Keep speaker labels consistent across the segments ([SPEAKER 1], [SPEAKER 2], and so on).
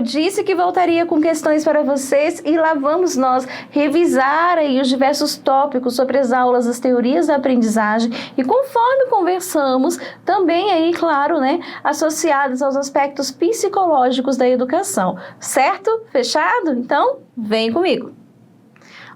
[SPEAKER 1] eu disse que voltaria com questões para vocês e lá vamos nós revisar aí os diversos tópicos sobre as aulas, as teorias da aprendizagem e conforme conversamos, também aí, claro, né, associados aos aspectos psicológicos da educação, certo? Fechado? Então, vem comigo.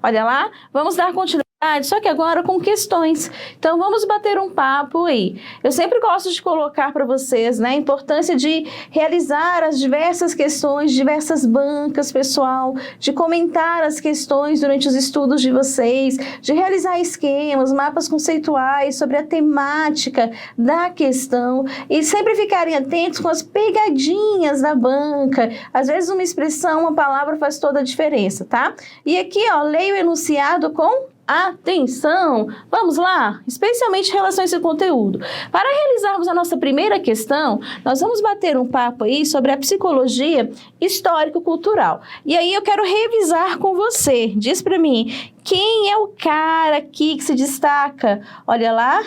[SPEAKER 1] Olha lá, vamos dar continuidade, só que agora com questões. Então, vamos bater um papo aí. Eu sempre gosto de colocar para vocês, né, a importância de realizar as diversas questões, diversas bancas, pessoal, de comentar as questões durante os estudos de vocês, de realizar esquemas, mapas conceituais sobre a temática da questão e sempre ficarem atentos com as pegadinhas da banca. Às vezes, uma expressão, uma palavra faz toda a diferença, tá? E aqui, ó, leio o enunciado com atenção! Vamos lá? Especialmente relações com conteúdo. Para realizarmos a nossa primeira questão, nós vamos bater um papo aí sobre a psicologia histórico-cultural. E aí eu quero revisar com você. Diz para mim, quem é o cara aqui que se destaca? Olha lá,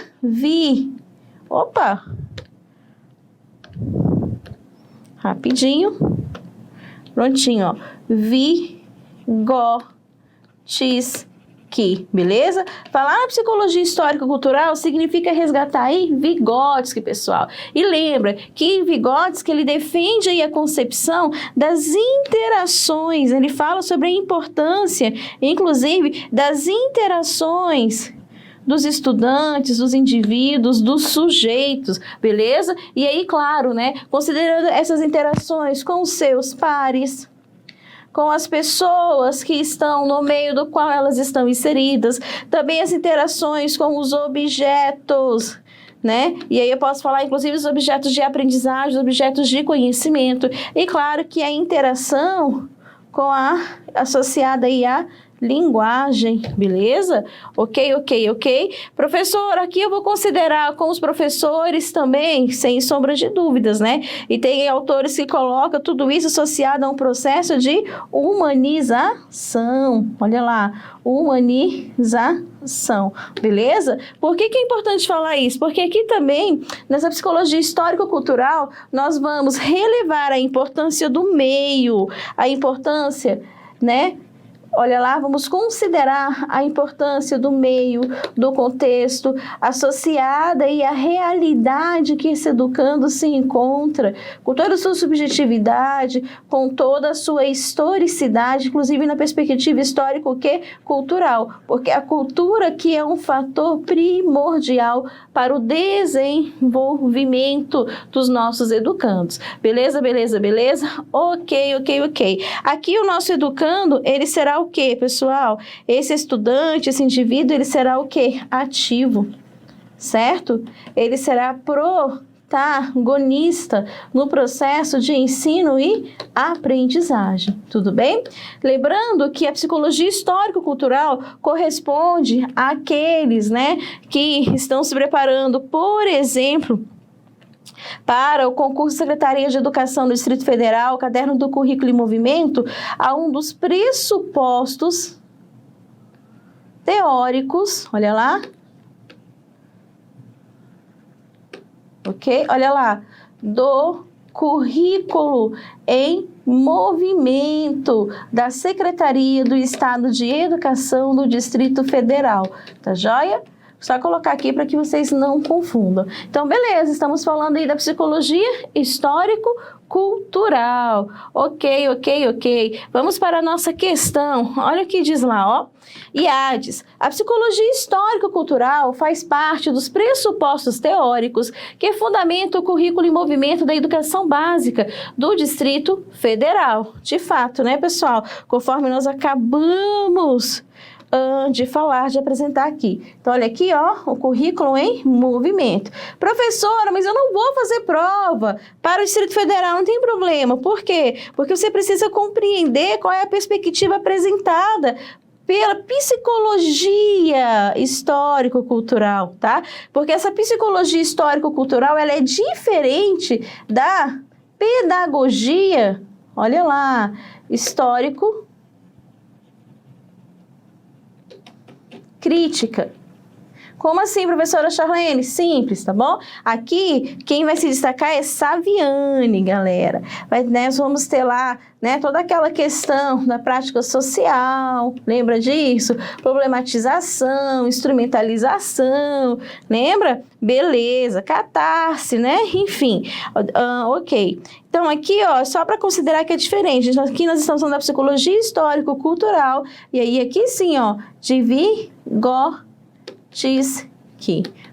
[SPEAKER 1] Opa! Rapidinho. Prontinho, ó. Vygotsky. Beleza? Falar na psicologia histórico-cultural significa resgatar aí Vygotsky, pessoal. E lembra que Vygotsky, ele defende aí a concepção das interações, ele fala sobre a importância, inclusive, das interações dos estudantes, dos indivíduos, dos sujeitos, beleza? E aí, claro, né, considerando essas interações com os seus pares, com as pessoas que estão no meio do qual elas estão inseridas, também as interações com os objetos, né? E aí eu posso falar, inclusive, os objetos de aprendizagem, os objetos de conhecimento, e claro que a interação com associada aí à linguagem, beleza? Ok. Professor, aqui eu vou considerar com os professores também, sem sombra de dúvidas, né? E tem autores que colocam tudo isso associado a um processo de humanização. Olha lá, humanização, beleza? Por que é importante falar isso? Porque aqui também, nessa psicologia histórico-cultural, nós vamos relevar a importância do meio, a importância, né? Olha lá, vamos considerar a importância do meio, do contexto, associada aí à realidade que esse educando se encontra, com toda a sua subjetividade, com toda a sua historicidade, inclusive na perspectiva histórico-cultural, porque a cultura que é um fator primordial para o desenvolvimento dos nossos educandos. Beleza? Ok. Aqui o nosso educando, ele será o quê, pessoal? Esse estudante, esse indivíduo, ele será o quê? Ativo, certo? Ele será protagonista no processo de ensino e aprendizagem, tudo bem? Lembrando que a psicologia histórico-cultural corresponde àqueles, né, que estão se preparando, por exemplo, para o concurso de Secretaria de Educação do Distrito Federal, Caderno do Currículo em Movimento, a um dos pressupostos teóricos, olha lá, ok? Olha lá, do currículo em movimento da Secretaria do Estado de Educação do Distrito Federal, tá joia? Só colocar aqui para que vocês não confundam. Então, beleza, estamos falando aí da psicologia histórico-cultural. Ok. Vamos para a nossa questão. Olha o que diz lá, ó. IADES. A psicologia histórico-cultural faz parte dos pressupostos teóricos que fundamentam o currículo em movimento da educação básica do Distrito Federal. De fato, né, pessoal? Conforme nós acabamos de falar, de apresentar aqui. Então, olha aqui, ó, o currículo em movimento. Professora, mas eu não vou fazer prova para o Distrito Federal, não tem problema. Por quê? Porque você precisa compreender qual é a perspectiva apresentada pela psicologia histórico-cultural, tá? Porque essa psicologia histórico-cultural, ela é diferente da pedagogia, olha lá, histórico crítica. Como assim, professora Charlene? Simples, tá bom? Aqui, quem vai se destacar é Saviani, galera. Nós vamos ter lá, né, toda aquela questão da prática social, lembra disso? Problematização, instrumentalização, lembra? Beleza, catarse, né? Enfim, ok. Então, aqui, ó, só para considerar que é diferente. Aqui nós estamos falando da psicologia histórico-cultural, e aí aqui sim, ó, de Vygotsky,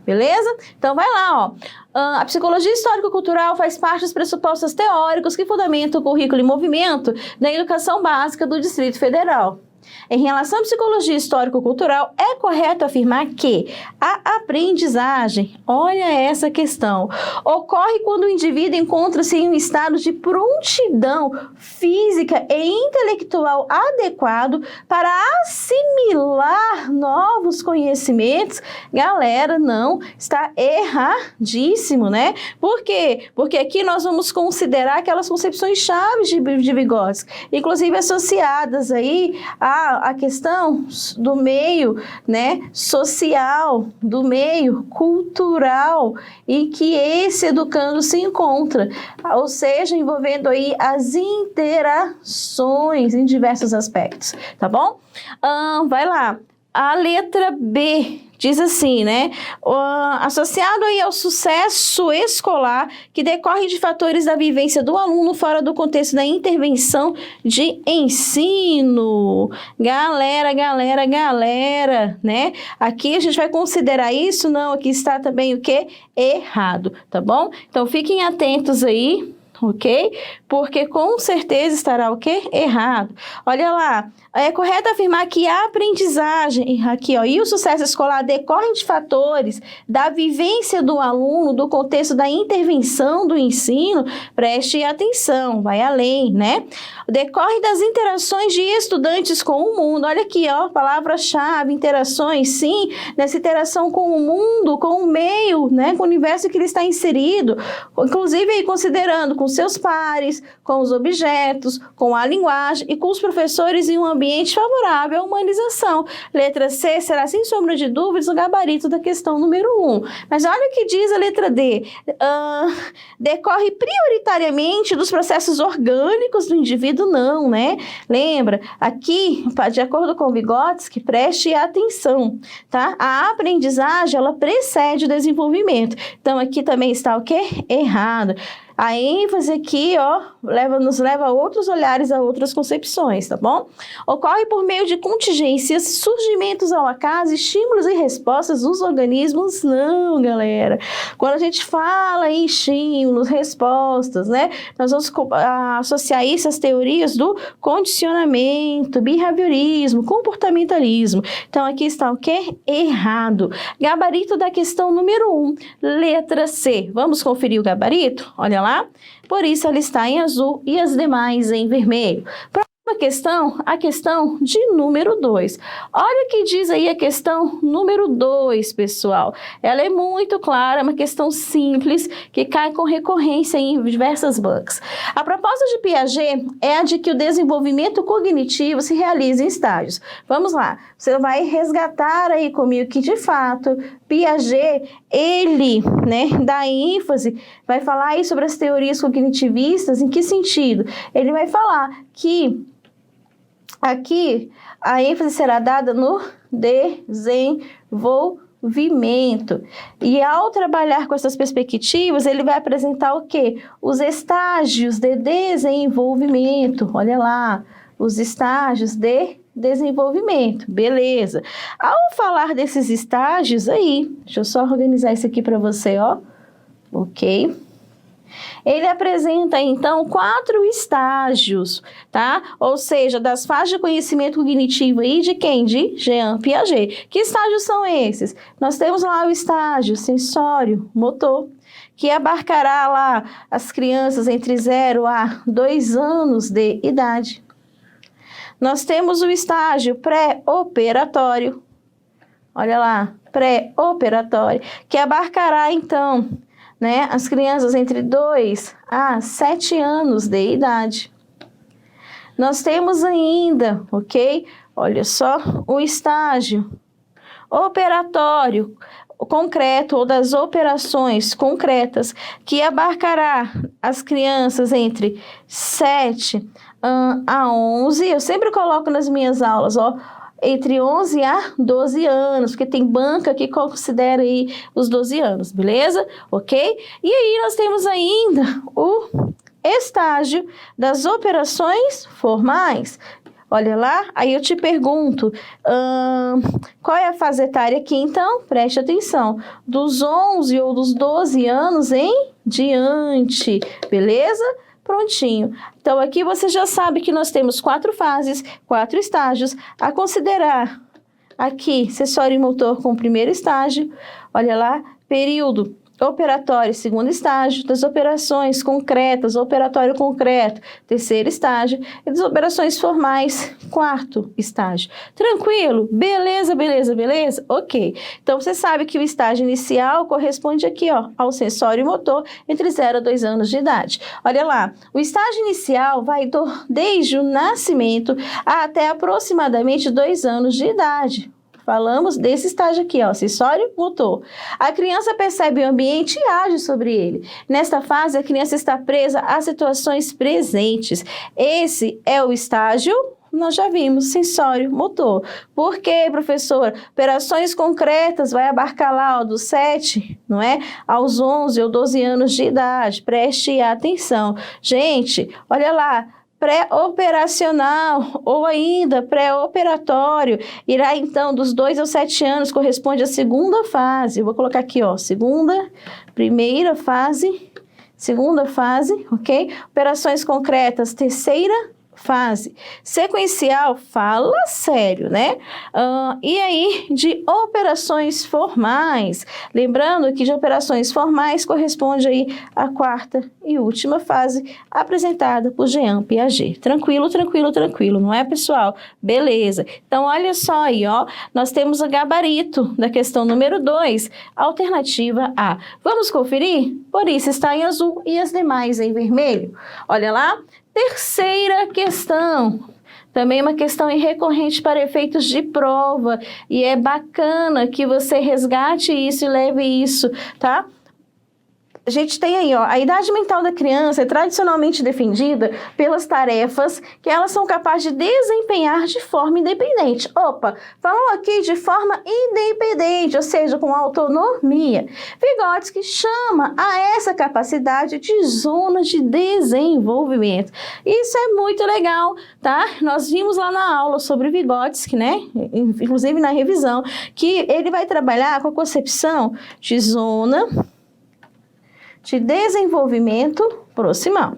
[SPEAKER 1] beleza? Então, vai lá, ó. A psicologia histórico-cultural faz parte dos pressupostos teóricos que fundamentam o currículo e movimento da educação básica do Distrito Federal. Em relação à psicologia histórico-cultural, é correto afirmar que a aprendizagem, olha essa questão, ocorre quando o indivíduo encontra-se em um estado de prontidão física e intelectual adequado para assimilar novos conhecimentos. Galera, não, está erradíssimo, né? Por quê? Porque aqui nós vamos considerar aquelas concepções chaves de Vygotsky, inclusive associadas aí a questão do meio, né, social, do meio cultural em que esse educando se encontra, ou seja, envolvendo aí as interações em diversos aspectos, tá bom? Vai lá, a letra B diz assim, né? Associado aí ao sucesso escolar que decorre de fatores da vivência do aluno fora do contexto da intervenção de ensino. Galera, né? Aqui a gente vai considerar isso? Não, aqui está também o quê? Errado, tá bom? Então, fiquem atentos aí, ok? Porque com certeza estará o quê? Errado. Olha lá, é correto afirmar que a aprendizagem, aqui, ó, e o sucesso escolar decorrem de fatores da vivência do aluno, do contexto da intervenção do ensino. Preste atenção, vai além, né? Decorre das interações de estudantes com o mundo. Olha aqui, ó, palavra-chave, interações, sim, nessa interação com o mundo, com o meio, né, com o universo que ele está inserido, inclusive aí considerando com seus pares, com os objetos, com a linguagem e com os professores em um ambiente favorável à humanização. Letra C será, sem sombra de dúvidas, o gabarito da questão número 1. Mas olha o que diz a letra D. Decorre prioritariamente dos processos orgânicos do indivíduo, não, né? Lembra? Aqui, de acordo com Vygotsky, preste atenção, tá? A aprendizagem, ela precede o desenvolvimento. Então, aqui também está o quê? Errado. A ênfase aqui, ó, nos leva a outros olhares, a outras concepções, tá bom? Ocorre por meio de contingências, surgimentos ao acaso, estímulos e respostas dos organismos, não, galera. Quando a gente fala em estímulos, respostas, né, nós vamos associar isso às teorias do condicionamento, behaviorismo, comportamentalismo. Então, aqui está o quê? Errado. Gabarito da questão número 1, letra C. Vamos conferir o gabarito? Olha lá, por isso ela está em azul e as demais em vermelho. Próxima questão, a questão de número 2. Olha o que diz aí a questão número 2, pessoal. Ela é muito clara, uma questão simples, que cai com recorrência em diversas bancas. A proposta de Piaget é a de que o desenvolvimento cognitivo se realiza em estágios. Vamos lá, você vai resgatar aí comigo que, de fato, Piaget, ele, né, dá ênfase, vai falar aí sobre as teorias cognitivistas, em que sentido? Ele vai falar que aqui a ênfase será dada no desenvolvimento. E ao trabalhar com essas perspectivas, ele vai apresentar o quê? Os estágios de desenvolvimento. Olha lá, os estágios de desenvolvimento, beleza. Ao falar desses estágios aí, deixa eu só organizar isso aqui para você, ó, ok? Ele apresenta, então, 4 estágios, tá? Ou seja, das fases de conhecimento cognitivo aí de quem? De Jean Piaget. Que estágios são esses? Nós temos lá o estágio sensório, motor, que abarcará lá as crianças entre 0 a 2 anos de idade. Nós temos o estágio pré-operatório, olha lá, pré-operatório, que abarcará, então, né, as crianças entre 2 a 7 anos de idade. Nós temos ainda, ok? Olha só, o estágio operatório concreto ou das operações concretas que abarcará as crianças entre 7 a 11, eu sempre coloco nas minhas aulas, ó, entre 11 a 12 anos, porque tem banca que considera aí os 12 anos, beleza? Ok? E aí nós temos ainda o estágio das operações formais. Olha lá, aí eu te pergunto, qual é a fase etária aqui então? Preste atenção, dos 11 ou dos 12 anos em diante, beleza? Prontinho. Então, aqui você já sabe que nós temos 4 fases, 4 estágios a considerar. Aqui, sensório e motor com o primeiro estágio. Olha lá, período operatório, segundo estágio, das operações concretas, operatório concreto, terceiro estágio, e das operações formais, quarto estágio. Tranquilo? Beleza, beleza, beleza? Ok. Então, você sabe que o estágio inicial corresponde aqui, ó, ao sensório e motor entre 0 a 2 anos de idade. Olha lá, o estágio inicial vai desde o nascimento até aproximadamente 2 anos de idade. Falamos desse estágio aqui, ó, sensório motor. A criança percebe o ambiente e age sobre ele. Nesta fase, a criança está presa às situações presentes. Esse é o estágio, nós já vimos, sensório motor. Por quê, professora? Operações concretas vai abarcar lá, ó, dos 7, não é? Aos 11 ou 12 anos de idade. Preste atenção. Gente, olha lá. Pré-operacional ou ainda pré-operatório, irá então dos 2 aos 7 anos, corresponde à segunda fase. Eu vou colocar aqui, ó, primeira fase, segunda fase, ok? Operações concretas, terceira fase. Sequencial, fala sério, né? E aí, de operações formais. Lembrando que de operações formais corresponde aí à quarta e última fase apresentada por Jean Piaget. Tranquilo, tranquilo, tranquilo, não é, pessoal? Beleza. Então, olha só aí, ó. Nós temos o gabarito da questão número 2, alternativa A. Vamos conferir? Por isso está em azul e as demais em vermelho. Olha lá. Terceira questão, também uma questão recorrente para efeitos de prova, e é bacana que você resgate isso e leve isso, tá? A gente tem aí, ó, a idade mental da criança é tradicionalmente defendida pelas tarefas que elas são capazes de desempenhar de forma independente. Opa, falam aqui de forma independente, ou seja, com autonomia. Vygotsky chama a essa capacidade de zona de desenvolvimento. Isso é muito legal, tá? Nós vimos lá na aula sobre Vygotsky, né? Inclusive na revisão, que ele vai trabalhar com a concepção de zona de desenvolvimento proximal.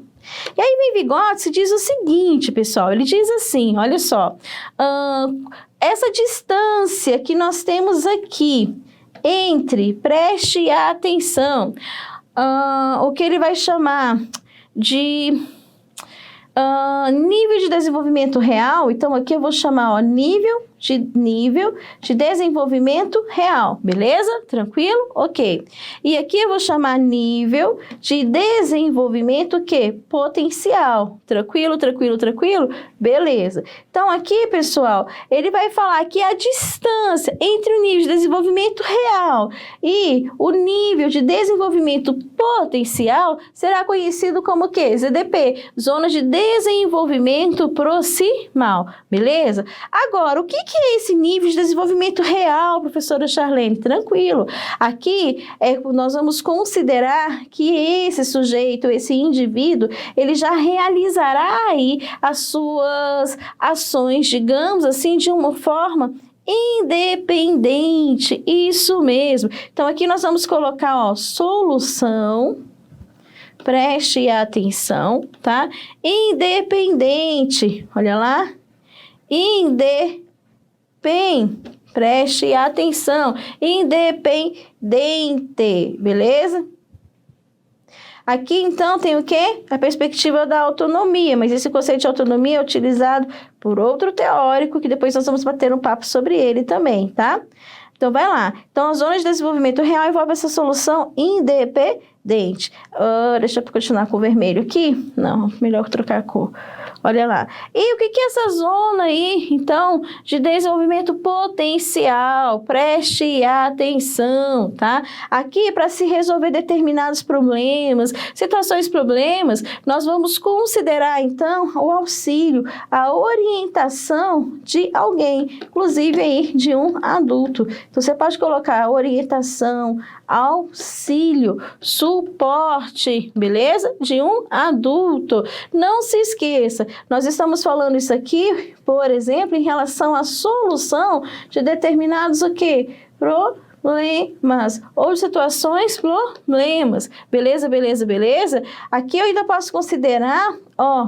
[SPEAKER 1] E aí vem Vygotsky e diz o seguinte, pessoal, ele diz assim, olha só, essa distância que nós temos aqui entre, preste atenção, o que ele vai chamar de nível de desenvolvimento real, então aqui eu vou chamar, ó, nível de desenvolvimento real, beleza? Tranquilo? Ok. E aqui eu vou chamar nível de desenvolvimento que? Potencial. Tranquilo, tranquilo, tranquilo? Beleza. Então aqui, pessoal, ele vai falar que a distância entre o nível de desenvolvimento real e o nível de desenvolvimento potencial será conhecido como o quê? ZDP, Zona de Desenvolvimento Proximal, beleza? Agora, o que é esse nível de desenvolvimento real, professora Charlene? Tranquilo. Aqui, nós vamos considerar que esse sujeito, esse indivíduo, ele já realizará aí as suas ações, digamos assim, de uma forma independente. Isso mesmo. Então, aqui nós vamos colocar, ó, solução. Preste atenção, tá? Independente. Olha lá. Preste atenção. Independente. Beleza? Aqui, então, tem o quê? A perspectiva da autonomia, mas esse conceito de autonomia é utilizado por outro teórico, que depois nós vamos bater um papo sobre ele também, tá? Então, vai lá. Então, a zona de desenvolvimento real envolve essa solução independente. dente. Deixa eu continuar com o vermelho aqui. Não, melhor trocar a cor. Olha lá. E o que é essa zona aí, então, de desenvolvimento potencial? Preste atenção, tá? Aqui, para se resolver determinados problemas, situações, problemas, nós vamos considerar, então, o auxílio, a orientação de alguém, inclusive aí, de um adulto. Então, você pode colocar orientação, auxílio, suporte, beleza? De um adulto. Não se esqueça, nós estamos falando isso aqui, por exemplo, em relação à solução de determinados o quê? Problemas ou situações, problemas. Beleza, beleza, beleza? Aqui eu ainda posso considerar,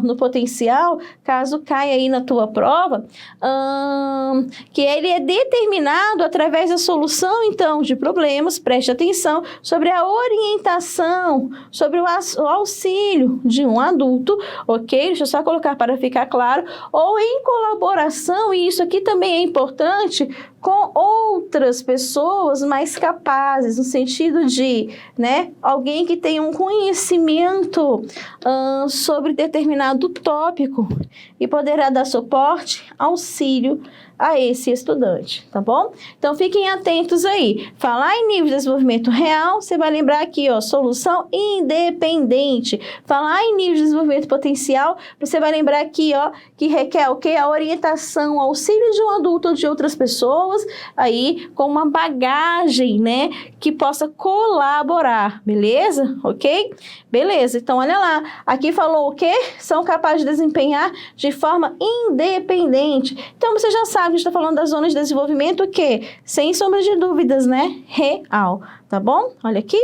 [SPEAKER 1] no potencial, caso caia aí na tua prova, que ele é determinado através da solução, então, de problemas, preste atenção, sobre a orientação, sobre o auxílio de um adulto, ok? Deixa eu só colocar para ficar claro, ou em colaboração, e isso aqui também é importante, com outras pessoas mais capazes, no sentido de, né, alguém que tem um conhecimento sobre determinado tópico e poderá dar suporte, auxílio a esse estudante, tá bom? Então, fiquem atentos aí. Falar em nível de desenvolvimento real, você vai lembrar aqui, solução independente. Falar em nível de desenvolvimento potencial, você vai lembrar aqui, que requer o quê? A orientação, auxílio de um adulto ou de outras pessoas, aí, com uma bagagem, né, que possa colaborar, beleza? Ok? Beleza, então, olha lá. Aqui falou o quê? São capazes de desempenhar de forma independente. Então, você já sabe, a gente está falando das zonas de desenvolvimento o quê? Sem sombra de dúvidas, né? Real, tá bom? Olha aqui.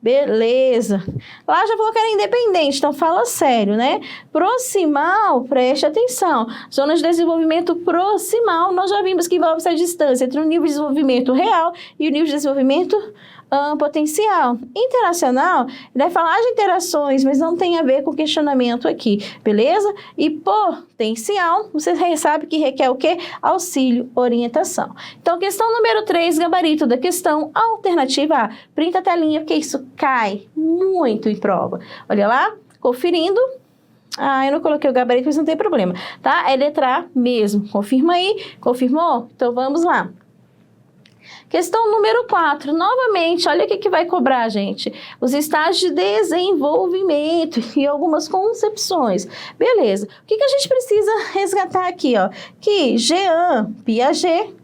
[SPEAKER 1] Beleza. Lá já falou que era independente, então fala sério, né? Proximal, preste atenção. Zona de desenvolvimento proximal, nós já vimos que envolve essa distância entre o nível de desenvolvimento real e o nível de desenvolvimento potencial. Interacional, ele vai falar de interações, mas não tem a ver com questionamento aqui, beleza? E potencial, você sabe que requer o quê? Auxílio, orientação. Então, questão número 3, gabarito da questão, alternativa A. Printa a telinha, porque isso cai muito em prova. Olha lá, conferindo. Eu não coloquei o gabarito, mas não tem problema, tá? É letra A mesmo. Confirma aí. Confirmou? Então, vamos lá. Questão número 4, novamente, olha o que vai cobrar, gente. Os estágios de desenvolvimento e algumas concepções. Beleza. O que a gente precisa resgatar aqui, Que Jean Piaget,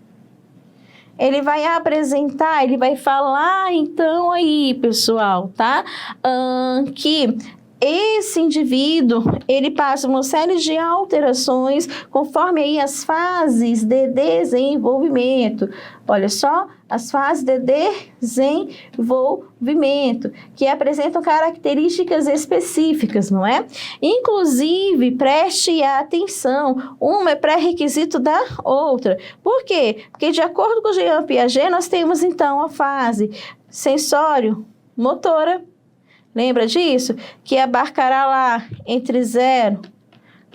[SPEAKER 1] ele vai apresentar, ele vai falar, então, aí, pessoal, tá? Que esse indivíduo, ele passa uma série de alterações conforme aí as fases de desenvolvimento. Olha só, as fases de desenvolvimento, que apresentam características específicas, não é? Inclusive, preste atenção, uma é pré-requisito da outra. Por quê? Porque de acordo com o Jean Piaget, nós temos então a fase sensório-motora. Lembra disso? Que abarcará lá entre 0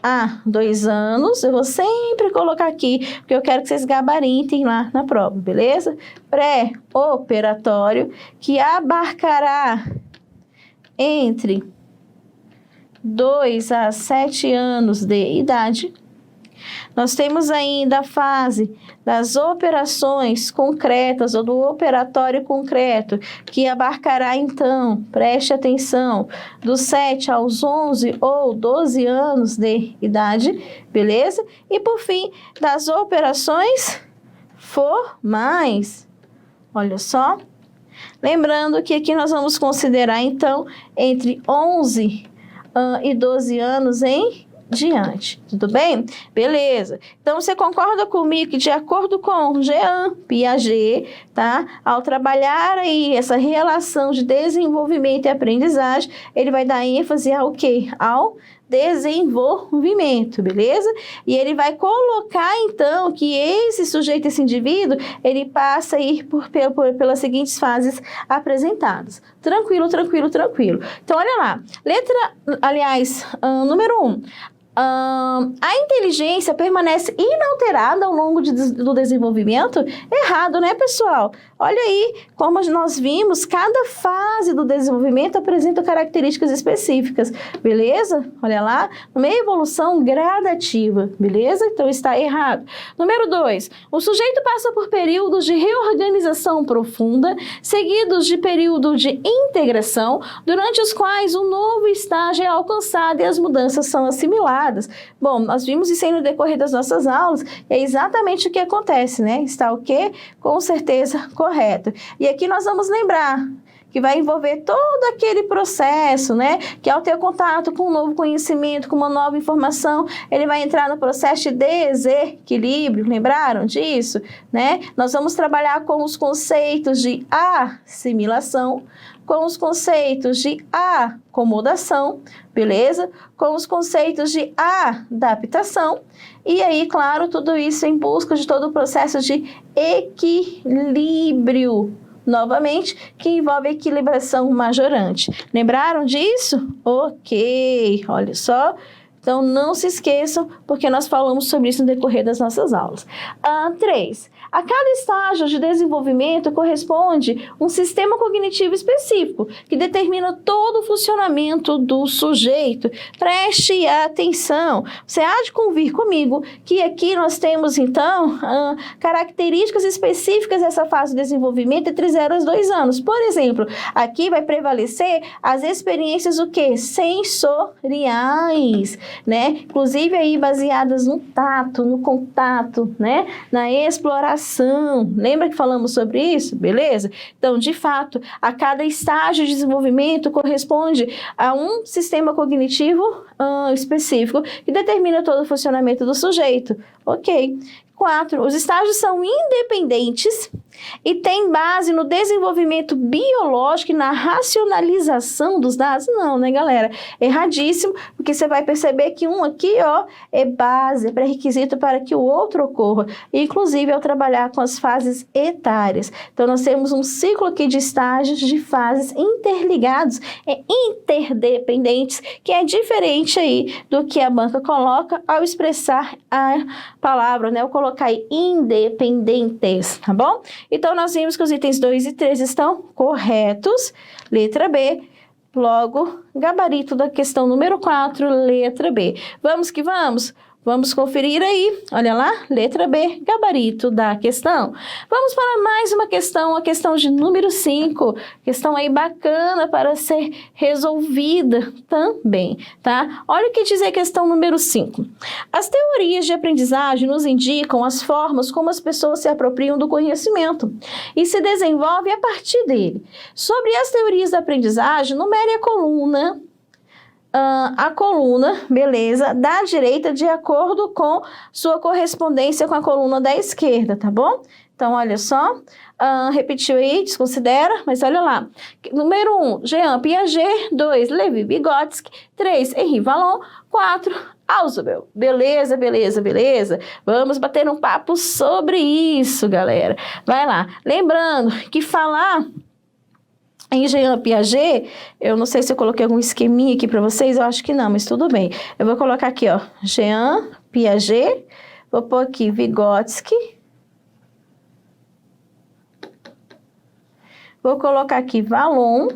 [SPEAKER 1] a 2 anos. Eu vou sempre colocar aqui, porque eu quero que vocês gabaritem lá na prova, beleza? Pré-operatório, que abarcará entre 2 a 7 anos de idade. Nós temos ainda a fase das operações concretas ou do operatório concreto, que abarcará então, preste atenção, dos 7 aos 11 ou 12 anos de idade, beleza? E por fim, das operações formais. Olha só. Lembrando que aqui nós vamos considerar então entre 11 e 12 anos em diante, tudo bem? Beleza. Então, você concorda comigo que de acordo com Jean Piaget, tá? Ao trabalhar aí essa relação de desenvolvimento e aprendizagem, ele vai dar ênfase ao quê? Ao desenvolvimento, beleza? E ele vai colocar, então, que esse sujeito, esse indivíduo, ele passa a ir pelas seguintes fases apresentadas. Tranquilo, tranquilo, tranquilo. Então, olha lá. Número 1. A inteligência permanece inalterada ao longo do desenvolvimento? Errado, né, pessoal? Olha aí, como nós vimos, cada fase do desenvolvimento apresenta características específicas, beleza? Olha lá, uma evolução gradativa, beleza? Então está errado. Número 2, o sujeito passa por períodos de reorganização profunda, seguidos de período de integração, durante os quais um novo estágio é alcançado e as mudanças são assimiladas. Bom, nós vimos isso aí no decorrer das nossas aulas, é exatamente o que acontece, né? Está o quê? Com certeza correto. E aqui nós vamos lembrar que vai envolver todo aquele processo, né? Que ao ter contato com um novo conhecimento, com uma nova informação, ele vai entrar no processo de desequilíbrio, lembraram disso? Né? Nós vamos trabalhar com os conceitos de assimilação, com os conceitos de acomodação, beleza? Com os conceitos de adaptação. E aí, claro, tudo isso em busca de todo o processo de equilíbrio, novamente, que envolve equilibração majorante. Lembraram disso? Ok, olha só. Então, não se esqueçam, porque nós falamos sobre isso no decorrer das nossas aulas. 3. A cada estágio de desenvolvimento corresponde um sistema cognitivo específico, que determina todo o funcionamento do sujeito. Preste atenção. Você há de convir comigo que aqui nós temos, então, características específicas dessa fase de desenvolvimento entre 0 e 2 anos. Por exemplo, aqui vai prevalecer as experiências, o quê? Sensoriais, né? Inclusive aí baseadas no tato, no contato, né? Na exploração. Lembra que falamos sobre isso? Beleza? Então, de fato, a cada estágio de desenvolvimento corresponde a um sistema cognitivo específico que determina todo o funcionamento do sujeito. Ok. 4. Os estágios são independentes e têm base no desenvolvimento biológico e na racionalização dos dados? Não, né, galera? Erradíssimo, porque você vai perceber que um aqui, ó, é base, é pré-requisito para que o outro ocorra, inclusive ao trabalhar com as fases etárias. Então, nós temos um ciclo aqui de estágios de fases interligados, interdependentes, que é diferente aí do que a banca coloca ao expressar a palavra, né? Eu colocar aí independentes, tá bom? Então, nós vimos que os itens 2 e 3 estão corretos. Letra B. Logo, gabarito da questão número 4, letra B. Vamos que vamos? Vamos conferir aí, olha lá, letra B, gabarito da questão. Vamos para mais uma questão, a questão de número 5, questão aí bacana para ser resolvida também, tá? Olha o que diz a questão número 5. As teorias de aprendizagem nos indicam as formas como as pessoas se apropriam do conhecimento e se desenvolvem a partir dele. Sobre as teorias da aprendizagem, numere a coluna, beleza, da direita de acordo com sua correspondência com a coluna da esquerda, tá bom? Então, olha só, repetiu aí, desconsidera, mas olha lá. Número 1, Jean Piaget. 2, Levi Vygotsky. 3, Henri Vallon. 4, Ausubel. Beleza, beleza, beleza? Vamos bater um papo sobre isso, galera. Vai lá. Lembrando que falar em Jean Piaget, eu não sei se eu coloquei algum esqueminha aqui para vocês, eu acho que não, mas tudo bem. Eu vou colocar aqui, ó, Jean Piaget, vou pôr aqui Vygotsky, vou colocar aqui Vallon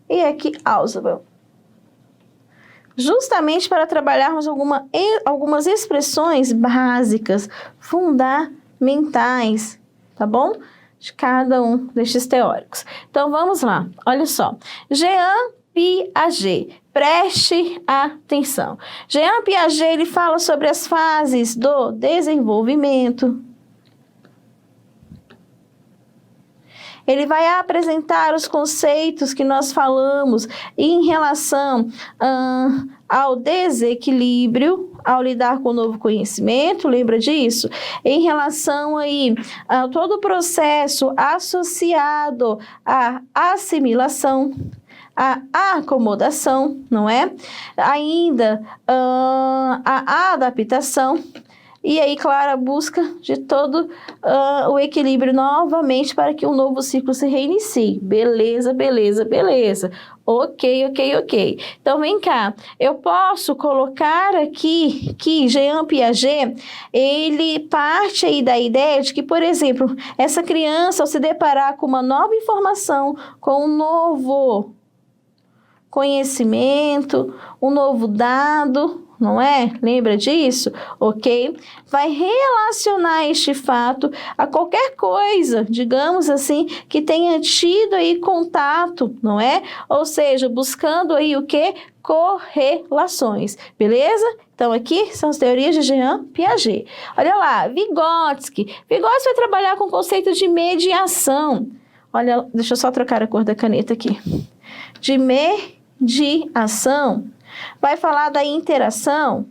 [SPEAKER 1] e aqui Ausubel. Justamente para trabalharmos algumas expressões básicas, fundamentais, tá bom? De cada um destes teóricos. Então, vamos lá. Olha só. Jean Piaget. Preste atenção. Jean Piaget, ele fala sobre as fases do desenvolvimento. Ele vai apresentar os conceitos que nós falamos em relação ao desequilíbrio, ao lidar com o novo conhecimento, lembra disso? Em relação aí a todo o processo associado à assimilação, à acomodação, não é? Ainda a adaptação. E aí, claro, a busca de todo o equilíbrio novamente para que um novo ciclo se reinicie. Beleza, beleza, beleza. Ok, ok, ok. Então, vem cá. Eu posso colocar aqui que Jean Piaget, ele parte aí da ideia de que, por exemplo, essa criança, ao se deparar com uma nova informação, com um novo conhecimento, um novo dado, não é? Lembra disso? Ok? Vai relacionar este fato a qualquer coisa, digamos assim, que tenha tido aí contato, não é? Ou seja, buscando aí o quê? Correlações, beleza? Então, aqui são as teorias de Jean Piaget. Olha lá, Vygotsky. Vygotsky vai trabalhar com o conceito de mediação. Olha, deixa eu só trocar a cor da caneta aqui. De mediação. Vai falar da interação,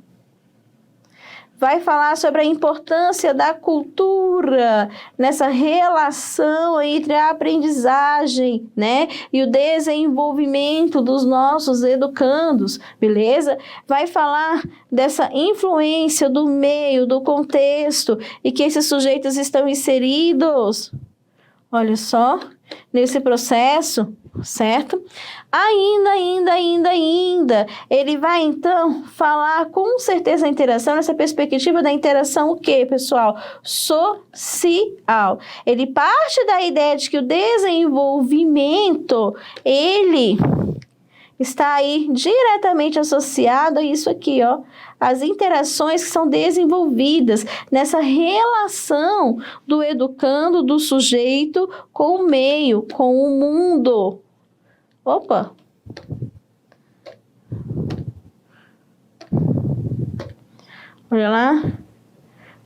[SPEAKER 1] vai falar sobre a importância da cultura nessa relação entre a aprendizagem, né, e o desenvolvimento dos nossos educandos, beleza? Vai falar dessa influência do meio, do contexto e que esses sujeitos estão inseridos, olha só, nesse processo, certo? Ainda, ele vai então falar com certeza a interação, nessa perspectiva da interação o quê, pessoal? Social. Ele parte da ideia de que o desenvolvimento, ele está aí diretamente associado a isso aqui, ó, as interações que são desenvolvidas nessa relação do educando, do sujeito com o meio, com o mundo. Opa! Olha lá.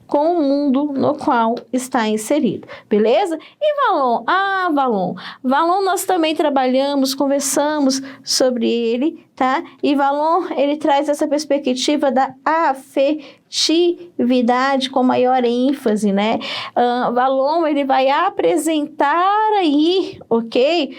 [SPEAKER 1] Com o mundo no qual está inserido, beleza? E Vallon? Vallon nós também trabalhamos, conversamos sobre ele, tá? E Vallon, ele traz essa perspectiva da afetividade com maior ênfase, né? Vallon, ele vai apresentar aí, ok?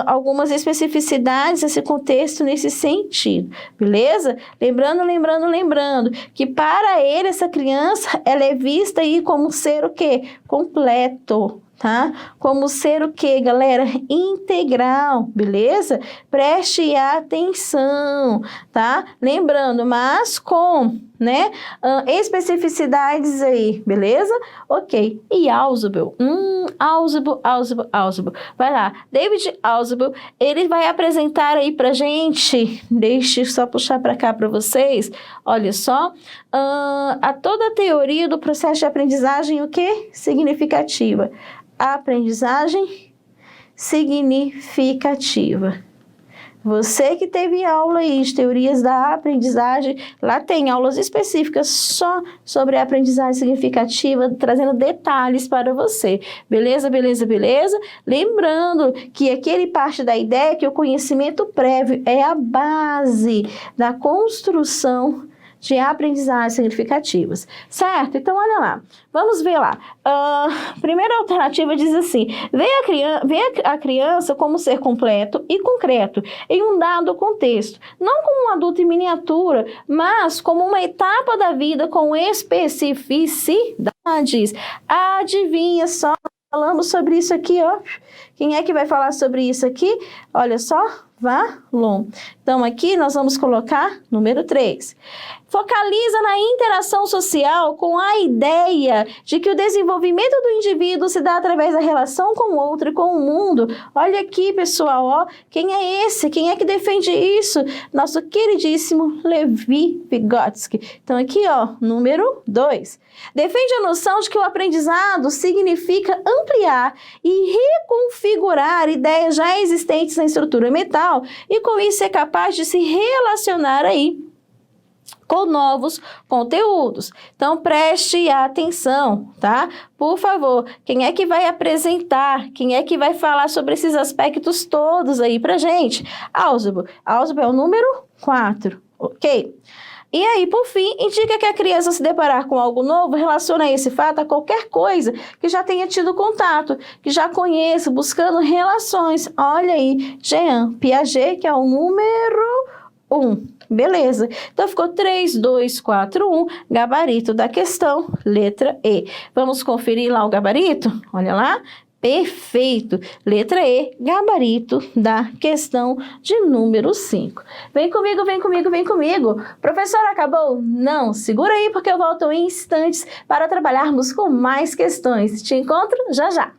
[SPEAKER 1] Algumas especificidades nesse contexto, nesse sentido, beleza? Lembrando que para ele, essa criança, ela é vista aí como ser o quê? Completo, tá? Como ser o quê, galera? Integral, beleza? Preste atenção, tá? Lembrando, mas com, né, especificidades aí, beleza? Ok. E Ausubel? Ausubel. Vai lá. David Ausubel, ele vai apresentar aí pra gente, deixa eu só puxar pra cá pra vocês, olha só, a toda a teoria do processo de aprendizagem, o quê? Significativa. Aprendizagem significativa. Você que teve aula aí de teorias da aprendizagem, lá tem aulas específicas só sobre a aprendizagem significativa, trazendo detalhes para você. Beleza? Lembrando que aqui ele parte da ideia que o conhecimento prévio é a base da construção de aprendizagens significativas, certo? Então, olha lá, vamos ver lá. Primeira alternativa diz assim, vê a criança como ser completo e concreto em um dado contexto, não como um adulto em miniatura, mas como uma etapa da vida com especificidades. Adivinha só, falamos sobre isso aqui, ó. Quem é que vai falar sobre isso aqui? Olha só, Vallon. Então, aqui nós vamos colocar número 3. Focaliza na interação social com a ideia de que o desenvolvimento do indivíduo se dá através da relação com o outro e com o mundo. Olha aqui, pessoal, ó, quem é esse? Quem é que defende isso? Nosso queridíssimo Levi Vygotsky. Então, aqui, ó, número 2. Defende a noção de que o aprendizado significa ampliar e reconfigurar ideias já existentes na estrutura mental e, com isso, ser capaz de se relacionar aí com novos conteúdos. Então, preste atenção, tá? Por favor, quem é que vai apresentar? Quem é que vai falar sobre esses aspectos todos aí pra gente? Ausubel. Ausubel é o número 4, ok? E aí, por fim, indica que a criança se deparar com algo novo, relaciona esse fato a qualquer coisa que já tenha tido contato, que já conheça, buscando relações. Olha aí, Jean Piaget, que é o número 1. Beleza. Então, ficou 3, 2, 4, 1. Gabarito da questão, letra E. Vamos conferir lá o gabarito? Olha lá. Perfeito. Letra E, gabarito da questão de número 5. Vem comigo, vem comigo, vem comigo. Professora, acabou? Não, segura aí porque eu volto em instantes para trabalharmos com mais questões. Te encontro já já.